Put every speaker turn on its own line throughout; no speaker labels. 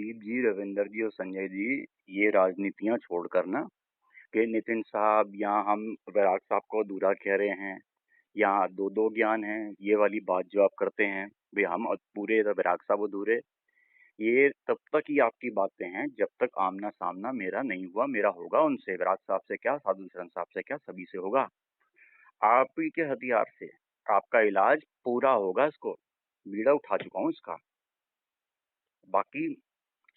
प्रदीप जी, रविंदर जी और संजय जी, ये राजनीतियां छोड़कर ना कि नितिन साहब यहाँ हम विराट साहब को अधूरा कह रहे हैं, यहाँ दो दो ज्ञान है, ये वाली बात जो आप करते हैं भाई हम पूरे तो विराट साहब अधूरे, ये तब तक ही आपकी बातें हैं जब तक आमना सामना मेरा नहीं हुआ। मेरा होगा उनसे, विराट साहब से क्या, साधु शरण साहब से क्या, सभी से होगा। आप ही के हथियार से आपका इलाज पूरा होगा। इसको बीड़ा उठा चुका हूँ इसका। बाकी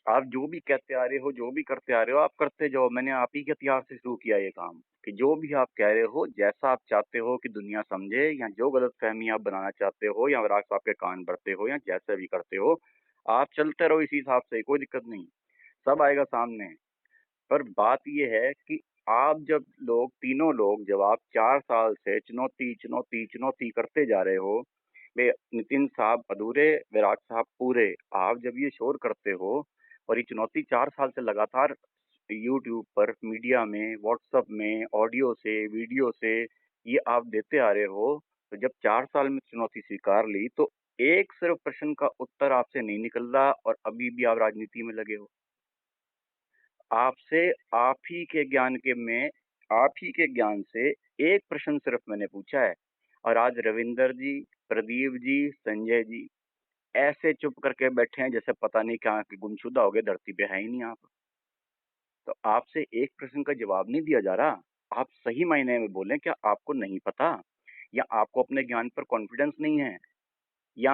आप जो भी कहते आ रहे हो, जो भी करते आ रहे हो, आप करते जाओ। मैंने आप ही के हथियार से शुरू किया ये काम कि जो भी आप कह रहे हो, जैसा आप चाहते हो कि दुनिया समझे, या जो गलत फहमी आप बनाना चाहते हो, या राज साहब के कान भरते हो, या जैसे भी करते हो, आप चलते रहो इसी हिसाब से, कोई दिक्कत नहीं। सब आएगा सामने। पर बात ये है कि आप जब लोग, तीनों लोग, जब आप 4 साल से चुनौती चुनौती चुनौती करते जा रहे हो, बे नितिन साहब अधूरे, विराट साहब पूरे, आप जब ये शोर करते हो और ये चुनौती 4 साल से लगातार यूट्यूब पर, मीडिया में, व्हाट्सएप में, ऑडियो से, वीडियो से ये आप देते आ रहे हो, तो जब 4 साल में चुनौती स्वीकार ली तो एक सिर्फ प्रश्न का उत्तर आपसे नहीं निकल रहा और अभी भी आप राजनीति में लगे हो। आपसे, आप ही के ज्ञान से एक प्रश्न सिर्फ मैंने पूछा है, और आज रविंदर जी, प्रदीप जी, संजय जी ऐसे चुप करके बैठे हैं जैसे पता नहीं कहाँ के गुमशुदा हो गए, धरती पे है ही नहीं आप। तो आपसे एक प्रश्न का जवाब नहीं दिया जा रहा। आप सही मायने में बोलें, क्या आपको नहीं पता, या आपको अपने ज्ञान पर कॉन्फिडेंस नहीं है, या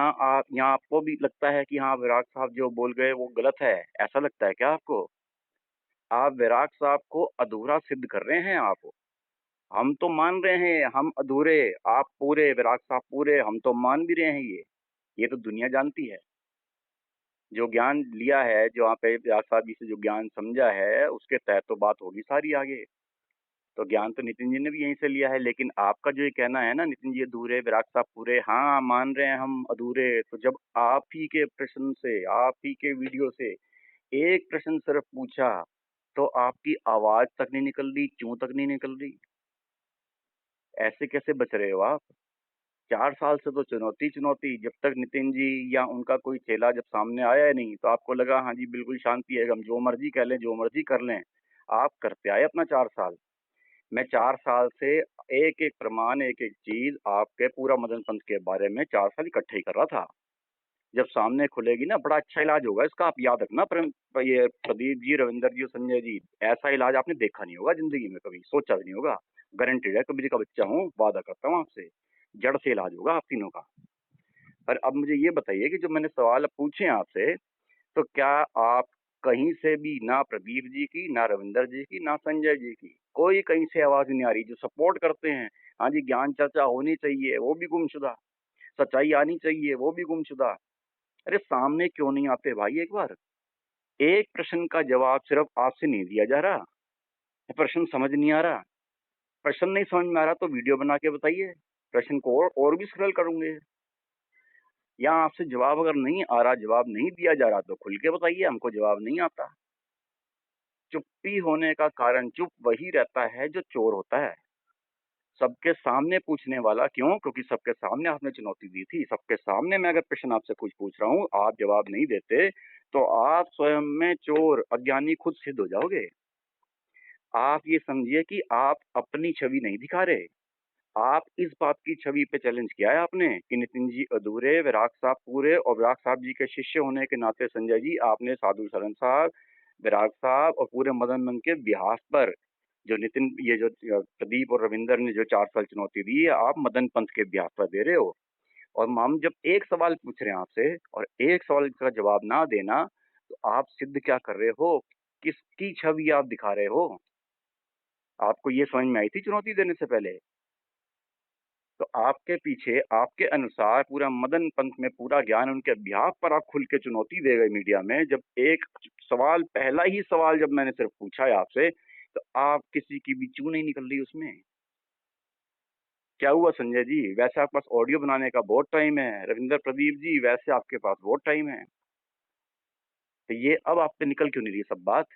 आपको भी लगता है कि हाँ विराट साहब जो बोल गए वो गलत है, ऐसा लगता है क्या आपको? आप विराट साहब को अधूरा सिद्ध कर रहे हैं आप। हम तो मान रहे हैं हम अधूरे, आप पूरे, विराट साहब पूरे, हम तो मान भी रहे हैं ये तो दुनिया जानती है। जो ज्ञान लिया है, जो आप विराट साहब जी से जो ज्ञान समझा है, उसके तहत तो बात होगी सारी आगे। तो ज्ञान तो नितिन जी ने भी यहीं से लिया है, लेकिन आपका जो ये कहना है ना, नितिन जी अधूरे, विराट साहब पूरे, हाँ मान रहे हैं हम अधूरे, तो जब आप ही के प्रश्न से, आप ही के वीडियो से एक प्रश्न सिर्फ पूछा, तो आपकी आवाज तक नहीं निकल रही, चूं तक नहीं निकल रही। ऐसे कैसे बच रहे हो आप? 4 साल से तो चुनौती चुनौती, जब तक नितिन जी या उनका कोई चेला जब सामने आया ही नहीं, तो आपको लगा हाँ जी बिल्कुल शांति है, हम जो मर्जी कह लें, जो मर्जी कर लें। आप करते आए अपना 4 साल। मैं 4 साल से एक एक प्रमाण, एक एक चीज आपके पूरा मदन पंथ के बारे में 4 साल इकट्ठे ही कर रहा था। जब सामने खुलेगी ना, बड़ा अच्छा इलाज होगा इसका, आप याद रखना। ये प्रदीप जी, रविंदर जी और संजय जी, ऐसा इलाज आपने देखा नहीं होगा जिंदगी में, कभी सोचा भी नहीं होगा। गारंटेड है, कभी का बच्चा हूँ, वादा करता हूँ आपसे, जड़ से इलाज होगा आप तीनों का। पर अब मुझे ये बताइए कि जो मैंने सवाल पूछे आपसे, तो क्या आप कहीं से भी, ना प्रदीप जी की, ना रविंदर जी की, ना संजय जी की, कोई कहीं से आवाज नहीं आ रही जो सपोर्ट करते हैं? हाँ जी, ज्ञान चर्चा होनी चाहिए, वो भी गुमशुदा। सच्चाई आनी चाहिए, वो भी गुमशुदा। अरे सामने क्यों नहीं आते भाई एक बार? एक प्रश्न का जवाब सिर्फ आपसे नहीं दिया जा रहा, प्रश्न समझ नहीं आ रहा। प्रश्न नहीं समझ में आ रहा तो वीडियो बना के बताइए, प्रश्न को और भी सरल करूंगे। या आपसे जवाब अगर नहीं आ रहा, जवाब नहीं दिया जा रहा, तो खुल के बताइए हमको जवाब नहीं आता। चुप्पी होने का कारण, चुप वही रहता है जो चोर होता है। सबके सामने पूछने वाला क्यों? क्योंकि सबके सामने आपने चुनौती दी थी। सबके सामने मैं अगर प्रश्न आपसे कुछ पूछ रहा हूँ, आप जवाब नहीं देते, तो आप स्वयं में चोर, अज्ञानी खुद सिद्ध हो जाओगे। आप ये समझिए कि आप अपनी छवि नहीं दिखा रहे, आप इस बात की छवि पे चैलेंज किया है आपने कि नितिन जी अधूरे, विराट साहब पूरे, और विराट साहब जी के शिष्य होने के नाते संजय जी, आपने साधु शरण साहब, विराट साहब और पूरे मदन मोहन के बिहाफ पर, जो नितिन, ये जो प्रदीप और रविंदर ने जो 4 साल चुनौती दी है, आप मदन पंथ के बिहाफ पर दे रहे हो। और हम जब एक सवाल पूछ रहे हैं आपसे और एक सवाल का जवाब ना देना, तो आप सिद्ध क्या कर रहे हो? किसकी छवि आप दिखा रहे हो? आपको ये समझ में आई थी चुनौती देने से पहले? तो आपके पीछे, आपके अनुसार पूरा मदन पंथ में पूरा ज्ञान, उनके बिहाफ पर आप खुल के चुनौती दे गए मीडिया में। जब एक सवाल, पहला ही सवाल जब मैंने सिर्फ पूछा है आपसे, तो आप किसी की भी चूं नहीं निकल रही उसमें। क्या हुआ संजय जी? वैसे आपके पास ऑडियो बनाने का बहुत टाइम है। रविंद्र, प्रदीप जी, वैसे आपके पास बहुत टाइम है, तो ये अब आप पे निकल क्यों नहीं रही सब बात?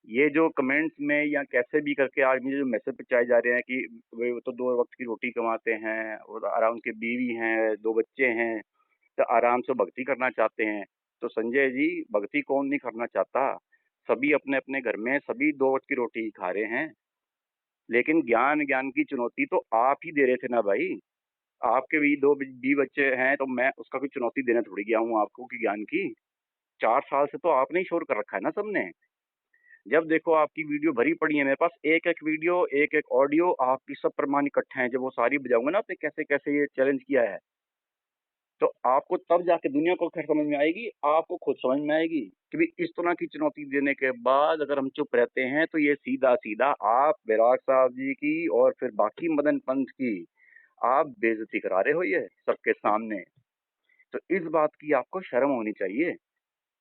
ये जो कमेंट्स में या कैसे भी करके आज मुझे जो मैसेज पहुंचाए जा रहे हैं कि वो तो 2 वक्त की रोटी कमाते हैं और आराम, उनकी बीवी हैं, 2 बच्चे हैं, तो आराम से भक्ति करना चाहते हैं, तो संजय जी, भक्ति कौन नहीं करना चाहता? सभी अपने-अपने घर में सभी 2 वक़्त की रोटी ही खा रहे हैं। लेकिन ज्ञान की चुनौती तो आप ही दे रहे थे ना भाई। आपके भी 2 भी बच्चे हैं, तो मैं उसका कोई चुनौती देने थोड़ी गया हूँ आपको कि ज्ञान की। 4 साल से तो आपने ही शोर कर रखा है ना सबने। जब देखो आपकी वीडियो भरी पड़ी है मेरे पास, एक-एक वीडियो, एक-एक ऑडियो आपकी सब प्रमाण इकट्ठे हैं। जब वो सारी बजाऊँगा ना आपने कैसे-कैसे ये चैलेंज किया है, तो आपको तब जाके दुनिया को खैर समझ में आएगी, आपको खुद समझ में आएगी कि भई इस तरह की चुनौती देने के बाद अगर हम चुप रहते हैं, तो ये सीधा-सीधा आप बैराग साहब जी की और फिर बाकी मदन पंथ की आप बेइज़्ज़ती करा रहे हो ये सबके सामने। तो इस बात की आपको शर्म होनी चाहिए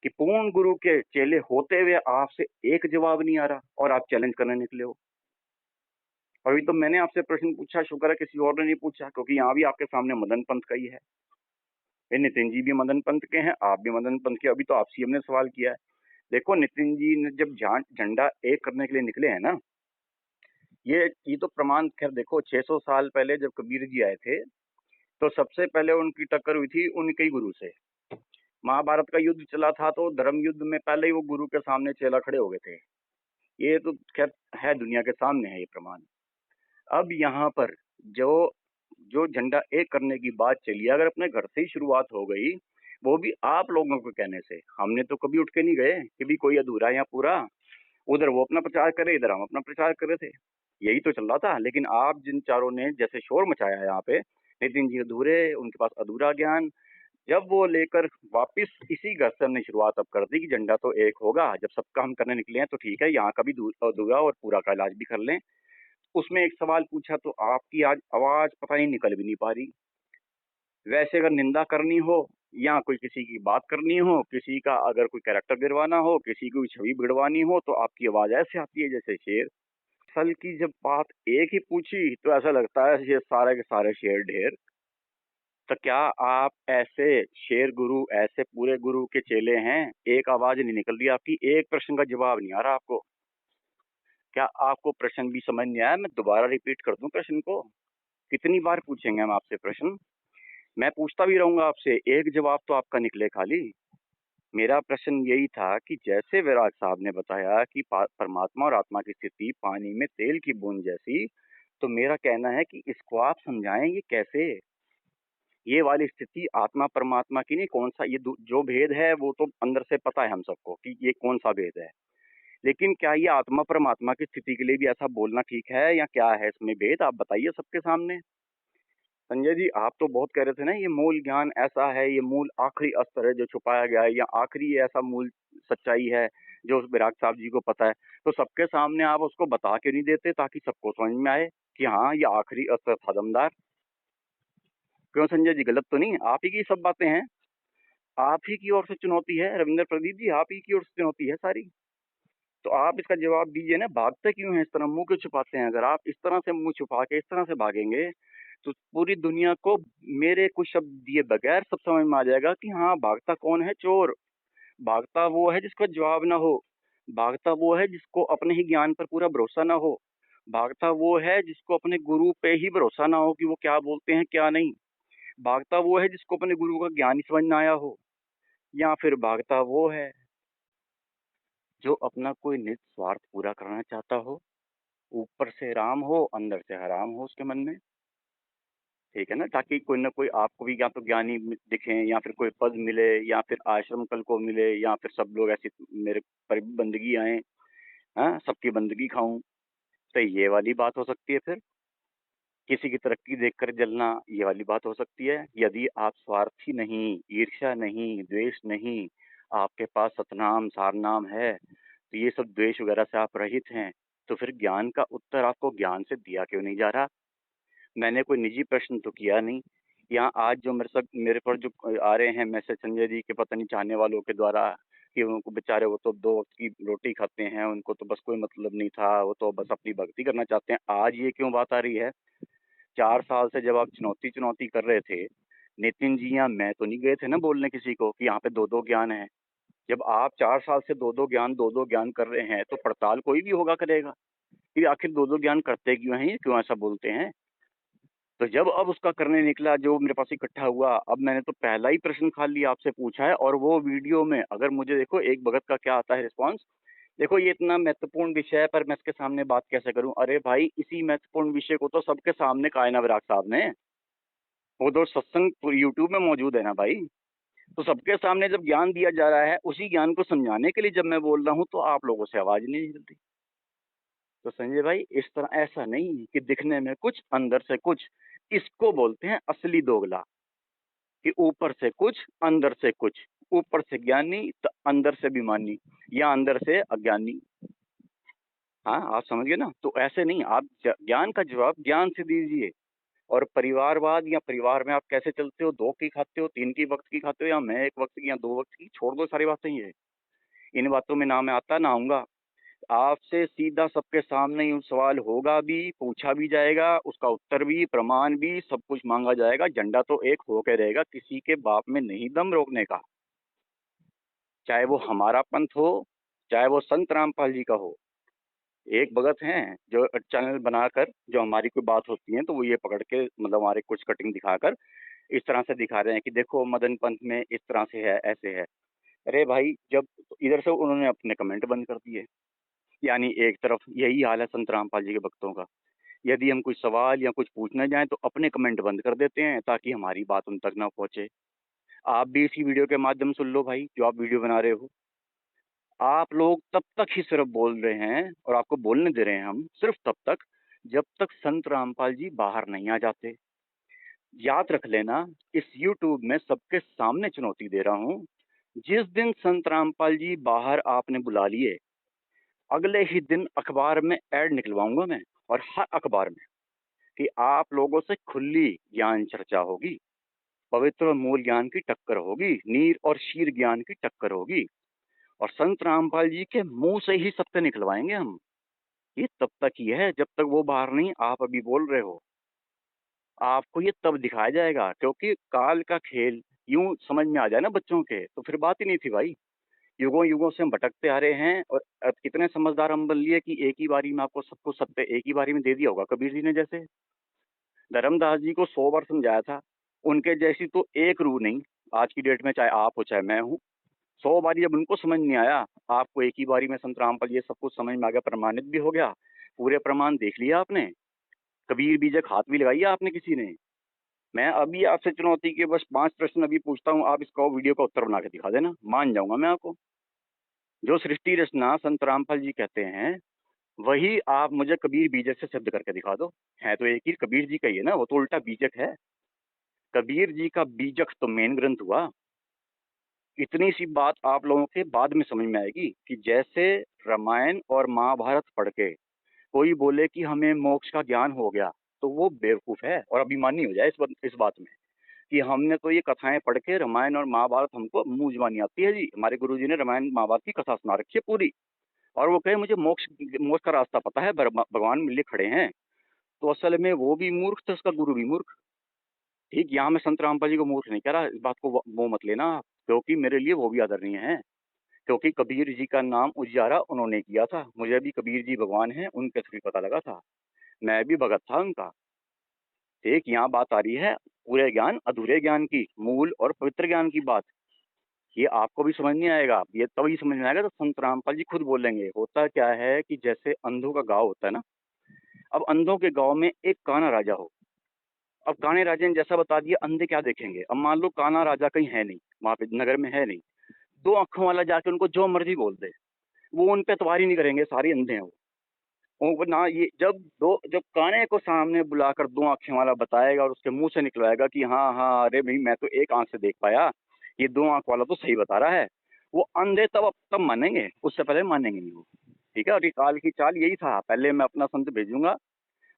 कि पूर्ण गुरु के चेले होते हुए आपसे एक जवाब नहीं आ रहा और आप चैलेंज करने निकले हो। अभी तो मैंने आपसे प्रश्न पूछा, शुक्र है किसी और ने नहीं पूछा, क्योंकि यहाँ भी आपके सामने मदन पंथ का ही है। ये नितिन जी भी मदन पंथ के हैं, आप भी मदन पंथ के, अभी तो आपसे ही हमने सवाल किया है। देखो नितिन जी ने जब झंडा एक करने के लिए निकले हैं ना, ये तो प्रमाण खैर देखो 600 साल पहले जब कबीर जी आए थे, तो सबसे पहले उनकी टक्कर हुई थी उनके ही गुरु से। महाभारत का युद्ध चला था तो धर्म युद्ध में पहले ही वो गुरु के सामने चेला खड़े हो गए थे। ये तो खैर है, दुनिया के सामने है ये प्रमाण। अब यहाँ पर जो जो झंडा एक करने की बात चली, अगर अपने घर से ही शुरुआत हो गई, वो भी आप लोगों के कहने से, हमने तो कभी उठ के नहीं गए कि भी कोई अधूरा है या पूरा। उधर वो अपना प्रचार करे, इधर हम अपना प्रचार कर रहे थे, यही तो चल रहा था। लेकिन आप जिन चारों ने जैसे शोर मचाया है यहाँ पे, नितिन जी अधूरे, उनके पास अधूरा ज्ञान, जब वो लेकर वापिस इसी घर से हमने शुरुआत अब कर दी कि झंडा तो एक होगा, जब सबका हम करने निकले हैं तो ठीक है, यहाँ का भी अधूरा और पूरा का इलाज भी कर लें। उसमें एक सवाल पूछा तो आपकी आज आवाज पता नहीं निकल भी नहीं पा रही। वैसे अगर निंदा करनी हो या कोई किसी की बात करनी हो, किसी का अगर कोई कैरेक्टर गिरवाना हो, किसी की छवि बिगड़वानी हो, तो आपकी आवाज ऐसे आती है जैसे शेर। असल की जब बात एक ही पूछी तो ऐसा लगता है ये सारे के सारे शेर ढेर। तो क्या आप ऐसे शेर गुरु, ऐसे पूरे गुरु के चेले हैं? एक आवाज नहीं निकल रही आपकी, एक प्रश्न का जवाब नहीं आ रहा आपको। क्या आपको प्रश्न भी समझ नहीं आया? मैं दोबारा रिपीट कर दूं प्रश्न को? कितनी बार पूछेंगे हम आपसे प्रश्न? मैं पूछता भी रहूंगा आपसे, एक जवाब तो आपका निकले खाली। मेरा प्रश्न यही था कि जैसे वैराग साहब ने बताया कि परमात्मा और आत्मा की स्थिति पानी में तेल की बूंद जैसी, तो मेरा कहना है कि इसको आप समझाएं ये कैसे? ये वाली स्थिति आत्मा परमात्मा की नहीं, कौन सा ये जो भेद है वो तो अंदर से पता है हम सबको कि ये कौन सा भेद है। लेकिन क्या ये आत्मा परमात्मा की स्थिति के लिए भी ऐसा बोलना ठीक है या क्या है इसमें भेद? आप बताइए सबके सामने। संजय जी, आप तो बहुत कह रहे थे ना ये मूल ज्ञान ऐसा है, ये मूल आखिरी अस्त्र है जो छुपाया गया है, या आखिरी ऐसा मूल सच्चाई है जो उस बैराग साहब जी को पता है। तो सबके सामने आप उसको बता क्यों नहीं देते ताकि सबको समझ में आए कि हाँ ये आखिरी अस्त्र था दमदार। क्यों संजय जी, गलत तो नहीं? आप ही की सब बातें हैं, आप ही की ओर से चुनौती है रविंद्र प्रदीप जी, आप ही की ओर से चुनौती है सारी। तो आप इसका जवाब दीजिए ना, भागते क्यों हैं इस तरह, मुंह क्यों छुपाते हैं? अगर आप इस तरह से मुंह छुपा के इस तरह से भागेंगे तो पूरी दुनिया को मेरे कुछ शब्द दिए बगैर सब समझ में आ जाएगा कि हाँ भागता कौन है, चोर। भागता वो है जिसका जवाब ना हो, भागता वो है जिसको अपने ही ज्ञान पर पूरा भरोसा ना हो, भागता वो है जिसको अपने गुरु पे ही भरोसा ना हो कि वो क्या बोलते हैं क्या नहीं, भागता वो है जिसको अपने गुरु का ज्ञान ही समझ ना आया हो, या फिर भागता वो है जो अपना कोई निज स्वार्थ पूरा करना चाहता हो, ऊपर से राम हो अंदर से हराम हो उसके मन में। ठीक है ना, ताकि कोई ना कोई आपको भी या तो ज्ञानी दिखे, या फिर कोई पद मिले, या फिर आश्रम कल को मिले, या फिर सब लोग ऐसी मेरे पर बंदगी आए, हाँ सबकी बंदगी खाऊं। तो ये वाली बात हो सकती है। फिर किसी की तरक्की देखकर जलना, ये वाली बात हो सकती है। यदि आप स्वार्थी नहीं, ईर्ष्या नहीं, द्वेष नहीं, आपके पास सतनाम सारनाम है, तो ये सब द्वेष वगैरह से आप रहित हैं, तो फिर ज्ञान का उत्तर आपको ज्ञान से दिया क्यों नहीं जा रहा? मैंने कोई निजी प्रश्न तो किया नहीं। यहाँ आज जो मेरे पर जो आ रहे हैं मैसेज संजय जी के पता नहीं चाहने वालों के द्वारा कि उनको बेचारे, वो तो 2 वक़्त की रोटी खाते हैं, उनको तो बस कोई मतलब नहीं था, वो तो बस अपनी भक्ति करना चाहते हैं। आज ये क्यों बात आ रही है? 4 साल से जब आप चुनौती कर रहे थे, नितिन जी या मैं तो नहीं गए थे ना बोलने किसी को कि यहाँ पे 2-2 ज्ञान है। जब आप 4 साल से 2-2 ज्ञान कर रहे हैं, तो पड़ताल कोई भी होगा करेगा कि आखिर 2-2 ज्ञान करते क्यों हैं ये, क्यों ऐसा बोलते हैं? तो जब अब उसका करने निकला, जो मेरे पास इकट्ठा हुआ, अब मैंने तो पहला ही प्रश्न खाली आपसे पूछा है, और वो वीडियो में अगर मुझे देखो एक भगत का क्या आता है रिस्पॉन्स, देखो ये इतना महत्वपूर्ण विषय है पर मैं इसके सामने बात कैसे करूं। अरे भाई, इसी महत्वपूर्ण विषय को तो सबके सामने कायना विराग साहब ने, वो तो सत्संग यूट्यूब में मौजूद है ना भाई। तो सबके सामने जब ज्ञान दिया जा रहा है, उसी ज्ञान को समझाने के लिए जब मैं बोल रहा हूँ, तो आप लोगों से आवाज नहीं निकलती। तो संजय भाई, इस तरह ऐसा नहीं कि दिखने में कुछ अंदर से कुछ, इसको बोलते हैं असली दोगला, कि ऊपर से कुछ अंदर से कुछ, ऊपर से ज्ञानी तो अंदर से बेईमानी, या अंदर से अज्ञानी। हाँ, आप समझ गए ना। तो ऐसे नहीं, आप ज्ञान का जवाब ज्ञान से दीजिए। और परिवारवाद, या परिवार में आप कैसे चलते हो, 2 की खाते हो, 3 की वक्त की खाते हो, या मैं 1 वक्त की या 2 वक्त की, छोड़ दो सारी बातें ये। इन बातों में ना मैं आता ना आऊंगा। आपसे सीधा सबके सामने ही सवाल होगा भी, पूछा भी जाएगा, उसका उत्तर भी, प्रमाण भी, सब कुछ मांगा जाएगा। झंडा तो एक होके रहेगा, किसी के बाप में नहीं दम रोकने का। चाहे वो हमारा पंथ हो, चाहे वो संत रामपाल जी का हो। एक भगत हैं जो चैनल बनाकर, जो हमारी कोई बात होती है तो वो ये पकड़ के, मतलब हमारे कुछ कटिंग दिखाकर इस तरह से दिखा रहे हैं कि देखो मदन पंथ में इस तरह से है, ऐसे है। अरे भाई, जब इधर से उन्होंने अपने कमेंट बंद कर दिए, यानी एक तरफ यही हाल है संत रामपाल जी के भक्तों का। यदि हम कुछ सवाल या कुछ पूछने जाएं तो अपने कमेंट बंद कर देते हैं ताकि हमारी बात उन तक ना पहुंचे। आप भी इसी वीडियो के माध्यम सुन लो भाई, जो आप वीडियो बना रहे हो। आप लोग तब तक ही सिर्फ बोल रहे हैं, और आपको बोलने दे रहे हैं हम सिर्फ तब तक जब तक संत रामपाल जी बाहर नहीं आ जाते। याद रख लेना, इस यूट्यूब में सबके सामने चुनौती दे रहा हूं। जिस दिन संत रामपाल जी बाहर आपने बुला लिए, अगले ही दिन अखबार में ऐड निकलवाऊंगा मैं, और हर अखबार में, कि आप लोगों से खुली ज्ञान चर्चा होगी, पवित्र और मूल ज्ञान की टक्कर होगी, नीर और शीर ज्ञान की टक्कर होगी। और संत रामपाल जी के मुंह से ही सत्य निकलवाएंगे हम। ये तब तक ही है जब तक वो बाहर नहीं। आप अभी बोल रहे हो, आपको ये तब दिखाया जाएगा, क्योंकि काल का खेल यूं समझ में आ जाए ना बच्चों के, तो फिर बात ही नहीं थी भाई। युगों युगों से हम भटकते आ रहे हैं, और अब इतने समझदार हम बन लिए कि एक ही बारी में आपको सबको सत्य एक ही बारी में दे दिया होगा, कबीर जी ने जैसे। धर्मदास जी को 100 बार समझाया था, उनके जैसी तो एक रूह नहीं आज की डेट में, चाहे आप हो चाहे मैं हूँ। 100 बारी जब उनको समझ नहीं आया, आपको एक ही बारी में संत रामपाल ये सब कुछ समझ में आ गया, प्रमाणित भी हो गया। पूरे प्रमाण देख लिया आपने, कबीर बीजक हाथ भी लगाई आपने किसी ने। मैं अभी आपसे चुनौती के बस 5 प्रश्न अभी पूछता हूँ, आप इसका वीडियो का उत्तर बना के दिखा देना, मान जाऊंगा मैं आपको। जो सृष्टि रचना संत रामपाल जी कहते हैं, वही आप मुझे कबीर बीजक से सिद्ध करके दिखा दो। है तो एक ही कबीर जी का ही है ना, वो तो उल्टा बीजक है। कबीर जी का बीजक तो मेन ग्रंथ हुआ। इतनी सी बात आप लोगों के बाद में समझ में आएगी, कि जैसे रामायण और महाभारत पढ़ के कोई बोले कि हमें मोक्ष का ज्ञान हो गया, तो वो बेवकूफ है और अभिमानी हो जाए इस बात में, कि हमने तो ये कथाएं पढ़ के रामायण और महाभारत, हमको मुंह जुबानी आती है जी, हमारे गुरुजी ने रामायण महाभारत की कथा सुना रखी है पूरी, और वो कहे मुझे मोक्ष मोक्ष का रास्ता पता है, भगवान मिलने खड़े हैं। तो असल में वो भी मूर्ख थे, उसका गुरु भी मूर्ख। ठीक, यहाँ मैं संत रामपाल जी को मूर्ख नहीं कह रहा, इस बात को वो मत लेना आप, क्योंकि मेरे लिए वो भी आदरणीय है। क्योंकि कबीर जी का नाम उजियारा उन्होंने किया था, मुझे भी कबीर जी भगवान हैं उनके थ्रू पता लगा था, मैं भी भगत था उनका। ठीक, यहाँ बात आ रही है पूरे ज्ञान अधूरे ज्ञान की, मूल और पवित्र ज्ञान की बात। ये आपको भी समझ नहीं आएगा, ये तभी समझ में आएगा तो संत रामपाल जी खुद बोलेंगे। होता क्या है कि जैसे अंधों का गांव होता है ना, अब अंधों के गांव में एक काना राजा हो। अब काने राजा ने जैसा बता दिया, अंधे क्या देखेंगे। अब मान लो काना राजा कहीं है नहीं, वहां पे नगर में है नहीं, 2 आंखों वाला जाके उनको जो मर्जी बोल दे, वो उन पे एतबार ही नहीं करेंगे, सारे अंधे हैं वो ना। ये जब काने को सामने बुलाकर 2 आंखें वाला बताएगा और उसके मुंह से निकलवाएगा कि हाँ हाँ, अरे भाई मैं तो एक आंख से देख पाया, ये 2 आंख वाला तो सही बता रहा है, वो अंधे तब मानेंगे, उससे पहले मानेंगे नहीं वो। ठीक है, और ये काल की चाल यही था, पहले मैं अपना संत भेजूंगा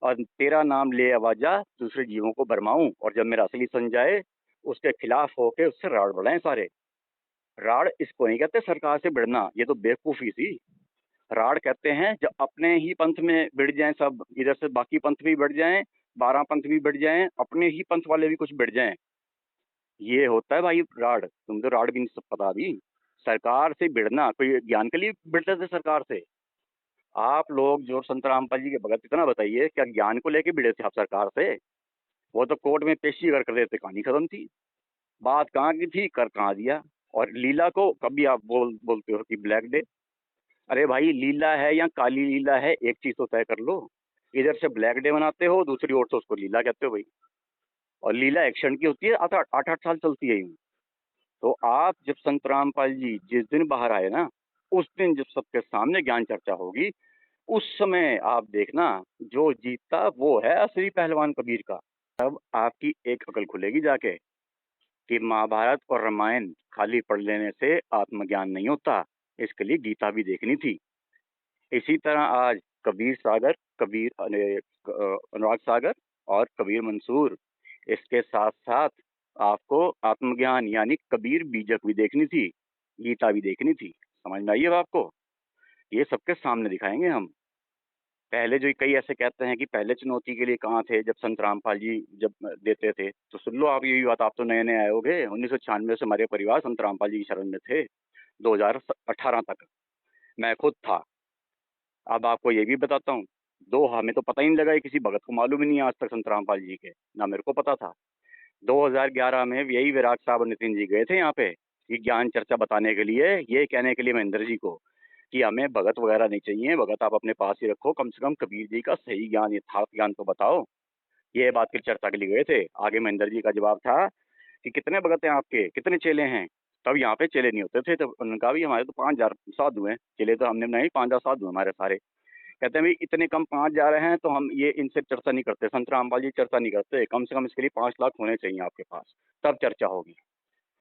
और तेरा नाम ले आवाजा दूसरे जीवों को भरमाऊं, और जब मेरा असली संत जाए उसके खिलाफ होके उससे राड़ बढ़ाएं सारे। राड़ इसको नहीं कहते सरकार से भिड़ना, ये तो बेवकूफी थी। राड़ कहते हैं जब अपने ही पंथ में भिड़ जाएं सब, इधर से बाकी पंथ भी बढ़ जाएं, 12 पंथ भी बढ़ जाएं, अपने ही पंथ वाले भी कुछ बढ़ जाएं, ये होता है भाई राड़। तुम तो राड़ भी नहीं सब पता अभी। सरकार से भिड़ना, कोई ज्ञान के लिए भिड़ते थे सरकार से? आप लोग जो संत रामपाल जी के भगत, इतना बताइए क्या ज्ञान को लेके भिड़े थे आप सरकार से? वो तो कोर्ट में पेशी अगर कर देते कहानी खत्म थी। बात कहाँ की थी, कर कहाँ दिया। और लीला को कभी आप बोलते हो कि ब्लैक डे। अरे भाई, लीला है या काली लीला है, एक चीज तो तय कर लो। इधर से ब्लैक डे मनाते हो, दूसरी ओर से उसको लीला कहते हो भाई। और लीला एक क्षण की होती है, 8-8 साल चलती है यूं। तो आप जब संत रामपाल जी जिस दिन बाहर आए ना, उस दिन जब सबके सामने ज्ञान चर्चा होगी, उस समय आप देखना, जो जीतता वो है असली पहलवान कबीर का। तब आपकी एक अकल खुलेगी जाके कि महाभारत और रामायण खाली पढ़ लेने से आत्मज्ञान नहीं होता, इसके लिए गीता भी देखनी थी। इसी तरह आज कबीर सागर, अनुराग सागर और कबीर मंसूर, इसके साथ साथ आपको आत्मज्ञान यानी कबीर बीजक भी देखनी थी, गीता भी देखनी थी। समझ में आई अब आपको? ये सबके सामने दिखाएंगे हम। पहले जो कई ऐसे कहते हैं कि पहले चुनौती के लिए कहाँ थे जब संत रामपाल जी जब देते थे, तो सुन लो आप यही बात। आप तो नए नए आए होगे, 1996 से हमारे परिवार संत रामपाल जी की शरण में थे, 2018 तक मैं खुद था। अब आपको ये भी बताता हूँ, दो हमें तो पता ही नहीं लगा, ये किसी भगत को मालूम ही नहीं आज तक संत रामपाल जी के, ना मेरे को पता था। 2011 में यही विराट साहब और नितिन जी गए थे यहाँ पे, ये ज्ञान चर्चा बताने के लिए, ये कहने के लिए महेंद्र जी को कि हमें भगत वगैरह नहीं चाहिए, भगत आप अपने पास ही रखो, कम से कम कबीर जी का सही ज्ञान, यथार्थ ज्ञान तो बताओ। ये बात की चर्चा के लिए गए थे। आगे महेंद्र जी का जवाब था कि कितने भगत हैं आपके, कितने चेले हैं। तब यहाँ पे चेले नहीं होते थे, तब उनका भी हमारे तो 5,000 साधु हैं, चेले तो हमने नहीं, 5,000 साधु हैं हमारे सारे। कहते हैं भाई इतने कम 5 जा रहे हैं तो हम ये इनसे चर्चा नहीं करते, संत रामपाल जी चर्चा नहीं करते, कम से कम इसके लिए 5 लाख होने चाहिए आपके पास, तब चर्चा होगी।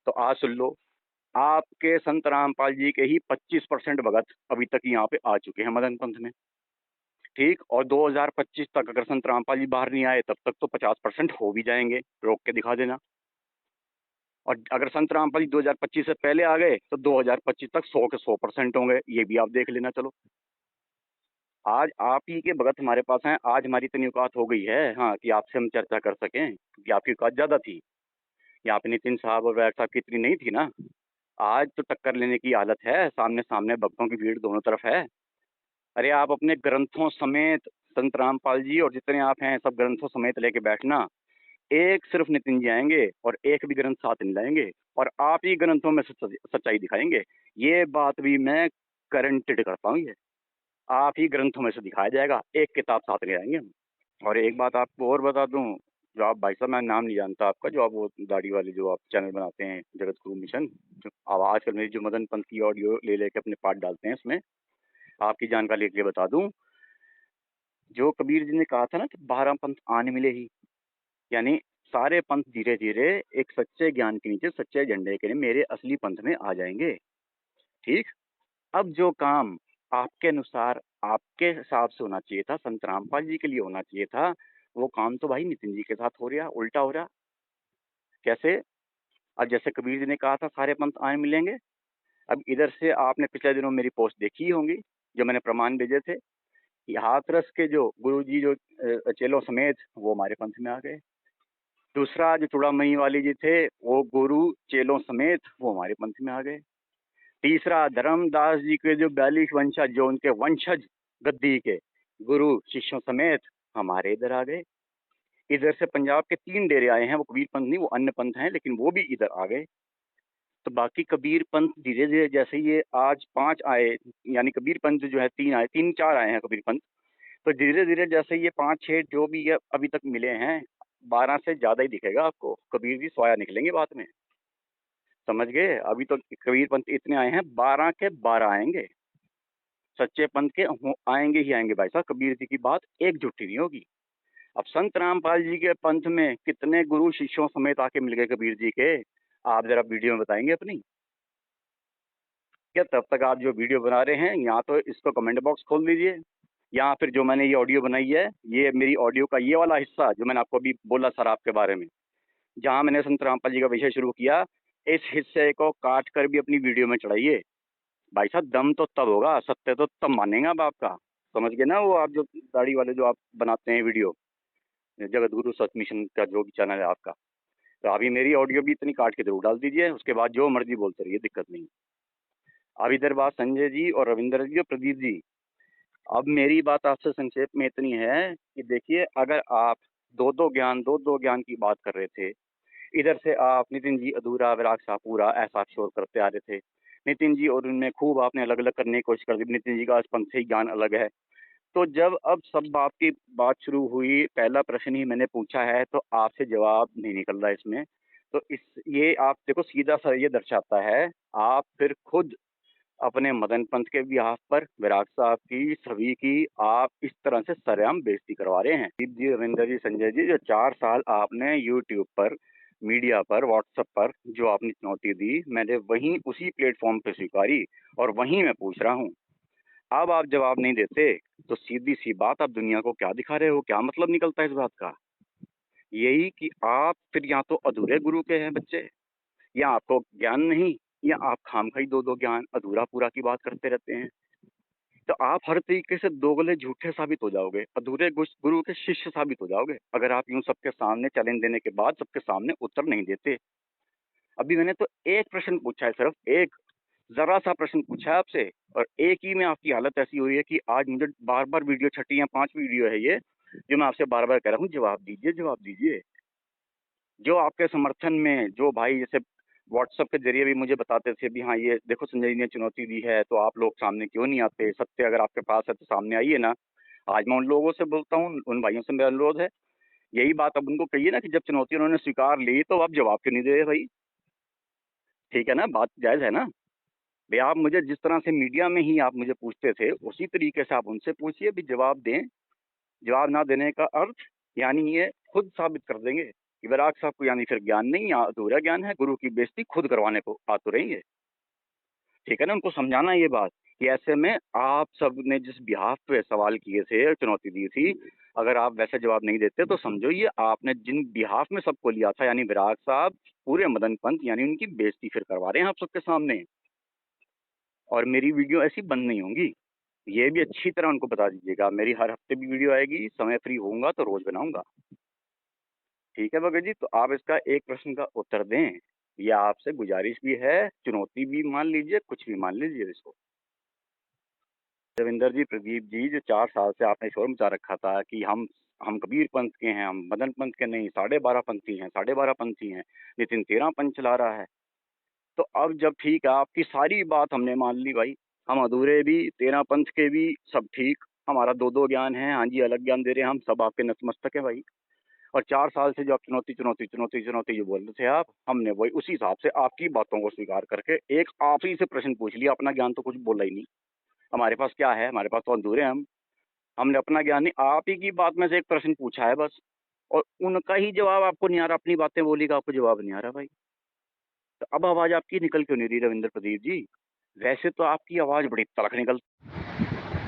तो आज सुन लो, आपके संत रामपाल जी के ही 25% भगत अभी तक यहाँ पे आ चुके हैं मदन पंथ में। ठीक, और 2025 तक अगर संत रामपाल जी बाहर नहीं आए, तब तक तो 50% हो भी जाएंगे, रोक के दिखा देना। और अगर संत रामपाल जी 2025 से पहले आ गए तो 2025 तक 100 के 100% होंगे, ये भी आप देख लेना। चलो, आज आप ही के भगत हमारे पास हैं, आज हमारी इतनी औकात हो गई है, हाँ, कि आपसे हम चर्चा कर सकें, क्योंकि आपकी औकात ज्यादा थी। यहाँ पे नितिन साहब और वैद साहब की इतनी नहीं थी ना। आज तो टक्कर लेने की हालत है, सामने सामने भक्तों की भीड़ दोनों तरफ है। अरे आप अपने ग्रंथों समेत, संत रामपाल जी और जितने आप हैं सब ग्रंथों समेत लेके बैठना। एक सिर्फ नितिन जी आएंगे और एक भी ग्रंथ साथ नहीं लाएंगे, और आप ही ग्रंथों में सच्चाई दिखाएंगे। ये बात भी मैं गारंटेड करता हूँ, ये आप ही ग्रंथों में से दिखाया जाएगा, एक किताब साथ ले आएंगे हम। और एक बात आपको और बता दूं, जो आप भाई साहब, मैं नाम नहीं जानता आपका, जो आप वो दाढ़ी वाली जो आप चैनल बनाते हैं जगत गुरु मिशन, जो अब आजकल मेरी जो मदन पंथ की ऑडियो ले लेके अपने पाठ डालते हैं, उसमें आपकी जानकारी के लिए बता दूं, जो कबीर जी ने कहा था ना कि 12 पंथ आने मिले ही, यानी सारे पंथ धीरे धीरे एक सच्चे ज्ञान के नीचे, सच्चे झंडे के लिए मेरे असली पंथ में आ जाएंगे। ठीक, अब जो काम आपके अनुसार, आपके हिसाब से होना चाहिए था, संत रामपाल जी के लिए होना चाहिए था, वो काम तो भाई नितिन जी के साथ हो रहा, उल्टा हो रहा। कैसे? अब जैसे कबीर जी ने कहा था सारे पंथ आए मिलेंगे, अब इधर से आपने पिछले दिनों मेरी पोस्ट देखी ही होंगी, जो मैंने प्रमाण भेजे थे कि हाथरस के जो गुरु जी जो चेलों समेत वो हमारे पंथ में आ गए। दूसरा जो चूड़ामणि वाली जी थे, वो गुरु चेलों समेत वो हमारे पंथ में आ गए। तीसरा धर्मदास जी के जो 42 वंशज, जो उनके वंशज गद्दी के गुरु शिष्यों समेत हमारे इधर आ गए। इधर से पंजाब के 3 डेरे आए हैं, वो कबीर पंथ नहीं, वो अन्य पंथ हैं, लेकिन वो भी इधर आ गए। तो बाकी कबीर पंथ धीरे धीरे, जैसे ये आज 5 आए, यानी कबीर पंथ जो है 3 आए, 3-4 आए हैं कबीर पंथ, तो धीरे धीरे जैसे ये 5-6 जो भी है अभी तक मिले हैं, 12 से ज्यादा ही दिखेगा आपको, कबीर जी सोया निकलेंगे बाद में। समझ गए? अभी तो कबीर पंथ इतने आए हैं, 12 के 12 आएंगे, सच्चे पंथ के आएंगे ही आएंगे भाई साहब। कबीर जी की बात एकजुट ही नहीं होगी। अब संत रामपाल जी के पंथ में कितने गुरु शिष्यों समेत आके मिल गए कबीर जी के, आप जरा वीडियो में बताएंगे अपनी? क्या तब तक आप जो वीडियो बना रहे हैं, यहाँ तो इसको कमेंट बॉक्स खोल दीजिए, या फिर जो मैंने ये ऑडियो बनाई है, ये मेरी ऑडियो का ये वाला हिस्सा जो मैंने आपको अभी बोला सर आपके बारे में, जहाँ मैंने संत रामपाल जी का विषय शुरू किया, इस हिस्से को काट कर भी अपनी वीडियो में चढ़ाइए। भाई साहब दम तो तब होगा, सत्य तो तब मानेगा आप आपका। समझ गए ना? वो आप जो दाढ़ी वाले जो आप बनाते हैं वीडियो, जगत गुरु सत मिशन का जो भी चैनल है आपका, तो अभी मेरी ऑडियो भी इतनी काट के जरूर डाल दीजिए, उसके बाद जो मर्जी बोलते रहिए, दिक्कत नहीं। अब इधर बात संजय जी और रविंद्र जी और प्रदीप जी, अब मेरी बात आपसे संक्षेप में इतनी है कि देखिए, अगर आप दो ज्ञान की बात कर रहे थे। इधर से आप नितिन जी अधूरा, विराग साहब पूरा, ऐसा आप शोर करते आ रहे थे। नितिन जी और उनमें खूब आपने अलग-अलग करने की कोशिश कर दी। नितिन जी का पंथ से ही ज्ञान अलग है। तो जब अब सब आपकी बात शुरू हुई, पहला प्रश्न ही मैंने पूछा है, तो आपसे जवाब नहीं निकल रहा इसमें। तो इस ये आप देखो सीधा-सा ये दर्शाता है, आप फिर खुद अपने मदन पंत के बिहाफ पर, विराग साहब की, सभी की आप इस तरह से सरेआम बेइज्जती करवा रहे हैं। दीप जी, रविंदर जी, संजय जी, जो 4 साल आपने यूट्यूब पर, मीडिया पर, व्हाट्सएप पर जो आपने चुनौती दी, मैंने वहीं उसी प्लेटफ़ॉर्म पे स्वीकारी और वहीं मैं पूछ रहा हूँ। अब आप जवाब नहीं देते, तो सीधी-सी बात आप दुनिया को क्या दिखा रहे हो? क्या मतलब निकलता है इस बात का? यही कि आप फिर या तो अधूरे गुरु के हैं बच्चे, या आपको ज्ञान नहीं, या आप खामखा ही 2-2 ज्ञान अधूरा-पूरा की बात करते रहते हैं। तो आप हर तरीके से दोगले झूठे साबित हो जाओगे, अधूरे गुरु के शिष्य साबित हो जाओगे, अगर आप यूँ सबके सामने चैलेंज देने के बाद सबके सामने उत्तर नहीं देते। अभी मैंने तो एक प्रश्न पूछा है, सिर्फ एक, ज़रा-सा प्रश्न पूछा है आपसे, और एक ही में आपकी हालत ऐसी हुई है कि आज मुझे बार-बार वीडियो, छठी या 5वीं वीडियो है ये, जो मैं आपसे बार-बार कह रहा हूँ, जवाब दीजिए, जवाब दीजिए। जो आपके समर्थन में, जो भाई जैसे व्हाट्सएप के ज़रिए भी मुझे बताते थे भी हाँ, ये देखो संजय जी ने चुनौती दी है, तो आप लोग सामने क्यों नहीं आते? सत्य अगर आपके पास है तो सामने आइए ना। आज मैं उन लोगों से बोलता हूँ, उन भाइयों से मेरा अनुरोध है, यही बात अब उनको कहिए ना कि जब चुनौती उन्होंने स्वीकार ली, तो आप जवाब क्यों नहीं दे रहे भाई? ठीक है ना? बात जायज़ है ना? भई आप मुझे जिस तरह से मीडिया में ही आप मुझे पूछते थे, उसी तरीके से आप उनसे पूछिए भी जवाब दें। जवाब ना देने का अर्थ यानी ये खुद साबित कर देंगे कि विराग साहब को यानी फिर ज्ञान नहीं, या अधूरा ज्ञान है, गुरु की बेइज्जती खुद करवाने को आतुर हैं ये। ठीक है ना? उनको समझाना ये बात कि ऐसे में आप सबने जिस बिहाफ पे सवाल किए थे, चुनौती दी थी, अगर आप वैसे जवाब नहीं देते तो समझो ये आपने जिन बिहाफ में सबको लिया था, यानी विराग साहब, पूरे मदन पंत, यानी उनकी बेइज्जती फिर करवा रहे हैं आप सबके सामने। और मेरी वीडियो ऐसी बंद नहीं होंगी। ये भी अच्छी तरह उनको बता दीजिएगा, मेरी हर हफ्ते भी वीडियो आएगी, समय फ्री होऊँगा तो रोज़ बनाऊँगा। ठीक है भगत जी, तो आप इसका एक प्रश्न का उत्तर दें। ये आपसे गुज़ारिश भी है, चुनौती भी मान लीजिए, कुछ भी मान लीजिए इसको। रविंदर जी, प्रदीप जी, जो 4 साल से आपने शोर मचा रखा था कि हम कबीर पंथ के हैं, हम मदन पंथ के नहीं, 12.5 पंथी हैं, 12.5 पंथी हैं, नितिन 13 पंथ चला रहा है। तो अब जब ठीक है, आपकी सारी बात हमने मान ली भाई, हम अधूरे भी, 13 पंथ के भी, सब ठीक, हमारा 2-2 ज्ञान है, हाँ जी, अलग ज्ञान दे रहे हैं हम, सब आपके नतमस्तक हैं भाई। और 4 साल से जो आप चुनौती, चुनौती, चुनौती, चुनौती जो बोल रहे थे आप, हमने वही उसी हिसाब से आपकी बातों को स्वीकार करके एक आप ही से प्रश्न पूछ लिया, अपना ज्ञान तो कुछ बोला ही नहीं। हमारे पास क्या है? हमारे पास तो अधूरे हैं हम। हमने अपना ज्ञान नहीं, आप ही की बात में से एक प्रश्न पूछा है बस, और उनका ही जवाब आपको नहीं आ रहा, अपनी बातें बोली का आपको जवाब नहीं आ रहा भाई। तो अब आवाज़ आपकी निकल क्यों नहीं रही रविंद्र प्रदीप जी? वैसे तो आपकी आवाज़ बड़ी तड़क निकल।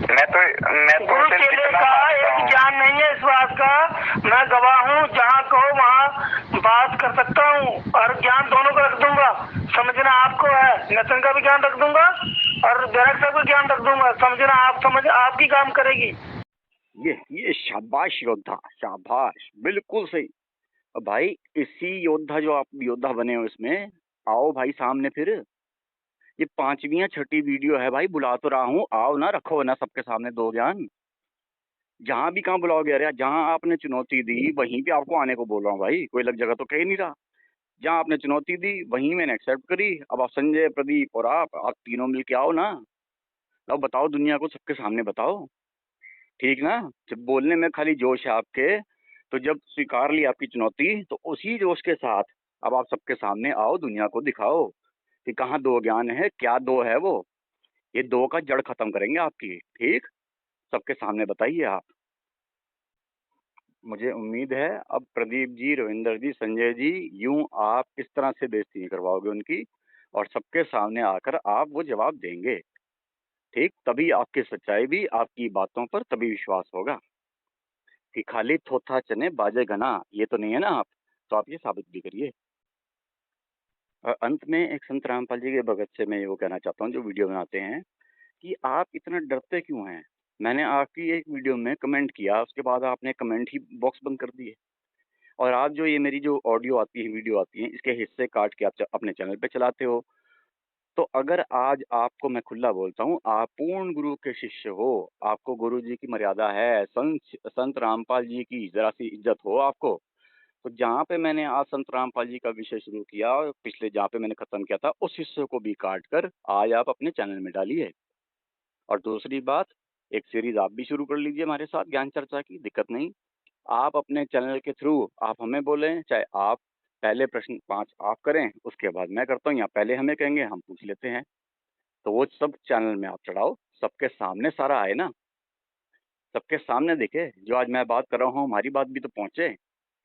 मैं तो गुरु चेले का एक ज्ञान नहीं है इस बात का। मैं गवाह हूँ, जहाँ कहो वहाँ बात कर सकता हूँ और ज्ञान दोनों का रख दूंगा। समझना आपको है, नतन का भी ज्ञान रख दूंगा और बैरक साहब का ज्ञान रख दूंगा। समझना आप, समझ आपकी काम करेगी।
ये शाबाश योद्धा, शाबाश, बिल्कुल सही। भाई इसी योद्धा, जो आप योद्धा बने हो इसमें, आओ भाई सामने फिर। ये 5वीं या 6ठी वीडियो है भाई, बुला तो रहा हूँ, आओ ना, रखो ना सबके सामने 2 ज्ञान। जहाँ भी कहाँ बुलाओगे? अरे जहाँ आपने चुनौती दी वहीं पे आपको आने को बोल रहा हूँ भाई, कोई अलग जगह तो कह ही नहीं रहा। जहाँ आपने चुनौती दी वहीं मैंने एक्सेप्ट करी। अब आप संजय, प्रदीप और आप तीनों मिल के आओ ना। अब बताओ दुनिया को, सबके सामने बताओ, ठीक ना? जब बोलने में खाली जोश है आपके, तो जब स्वीकार ली आपकी चुनौती, तो उसी जोश के साथ अब आप सबके सामने आओ, दुनिया को दिखाओ कि कहाँ 2 ज्ञान है, क्या 2 है वो। ये 2 का जड़ खत्म करेंगे आपकी, ठीक? सबके सामने बताइए आप। मुझे उम्मीद है अब प्रदीप जी, रविंदर जी, संजय जी, यूं आप इस तरह से बेइज्जती नहीं करवाओगे उनकी, और सबके सामने आकर आप वो जवाब देंगे, ठीक? तभी आपकी सच्चाई भी, आपकी बातों पर तभी विश्वास होगा कि खाली थोथा चने बाजे गना, ये तो नहीं है ना आप? तो आप ये साबित भी करिए। और अंत में एक संत रामपाल जी के भगत से मैं वो कहना चाहता हूँ, जो वीडियो बनाते हैं, कि आप इतना डरते क्यों हैं? मैंने आपकी एक वीडियो में कमेंट किया, उसके बाद आपने कमेंट ही बॉक्स बंद कर दिए। और आप जो ये मेरी जो ऑडियो आती है, वीडियो आती है, इसके हिस्से काट के आप अपने चैनल पे चलाते हो। तो अगर आज आपको मैं खुला बोलता हूँ, आप पूर्ण गुरु के शिष्य हो, आपको गुरु जी की मर्यादा है, संत रामपाल जी की ज़रा-सी इज़्ज़त हो आपको, तो जहाँ पे मैंने आज संत रामपाल जी का विषय शुरू किया और पिछले जहाँ पे मैंने खत्म किया था, उस हिस्से को भी काट कर आज आप अपने चैनल में डालिए। और दूसरी बात, एक सीरीज़ आप भी शुरू कर लीजिए हमारे साथ ज्ञान चर्चा की, दिक्कत नहीं। आप अपने चैनल के थ्रू आप हमें बोलें, चाहे आप पहले प्रश्न 5 आप करें, उसके बाद मैं करता हूँ या पहले हमें कहेंगे, हम पूछ लेते हैं। तो वो सब चैनल में आप चढ़ाओ, सबके सामने सारा आए ना, सबके सामने दिखे, जो आज मैं बात कर रहा हूँ, हमारी बात भी तो पहुँचे।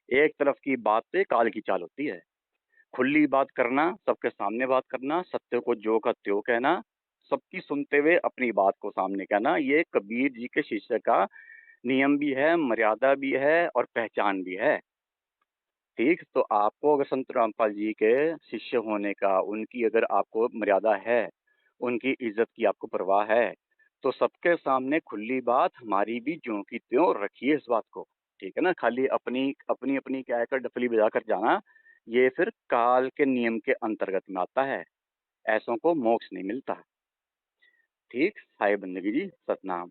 एक तरफ की बात पे काल की चाल होती है। खुली बात करना, सबके सामने बात करना, सत्य को ज्यों का त्यों कहना, सबकी सुनते हुए अपनी बात को सामने कहना, ये कबीर जी के शिष्य का नियम भी है, मर्यादा भी है और पहचान भी है। ठीक, तो आपको अगर संत रामपाल जी के शिष्य होने का, उनकी अगर आपको मर्यादा है, उनकी इज़्ज़त की आपको परवाह है, तो सबके सामने खुली बात हमारी भी ज्यों की त्यों रखिए इस बात को, ठीक है ना? खाली अपनी क्या है डफली बजाकर जाना, ये फिर काल के नियम के अंतर्गत में आता है। ऐसों को मोक्ष नहीं मिलता। ठीक, साई बंदगी जी, सतनाम।